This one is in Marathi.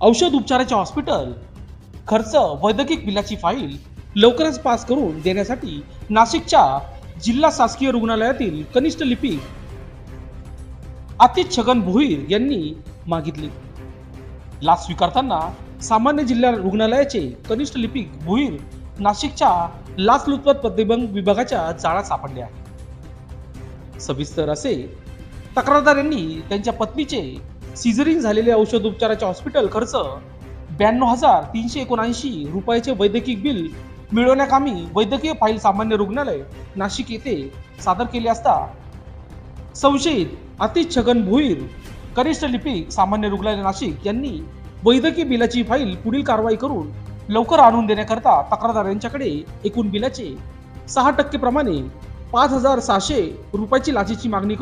औषध उपचाराचे हॉस्पिटल खर्च वैद्यकीय बिलाची फाईल लवकरच पास करून देण्यासाठी नाशिकच्या जिल्हा शासकीय रुग्णालयातील कनिष्ठ लिपिक आतिश छगन भोईर यांनी मागितली। लाच स्वीकारताना सामान्य जिल्हा रुग्णालयाचे कनिष्ठ लिपिक भोईर नाशिकच्या लाचलुचपत प्रतिबंध विभागाच्या जाळ्यात सापडले आहे। सविस्तर असे तक्रारदार यांनी त्यांच्या पत्नीचे सिझरिंग झालेले औषध उपचाराचे हॉस्पिटल खर्च 92,379 रुपयाचे वैद्यकीय बिल मिळवण्याकामी वैद्यकीय फाईल सामान्य रुग्णालय नाशिक येथे सादर केले असता संशयित आतिश छगन भोईर कनिष्ठ लिपिक सामान्य रुग्णालय नाशिक यांनी वैद्यकीय बिलाची फाईल पुढील कारवाई करून लवकर आणून देण्याकरता तक्रारदार यांच्याकडे एकूण बिलाचे 6% प्रमाणे 5,600 रुपयाची लाचेची मागणी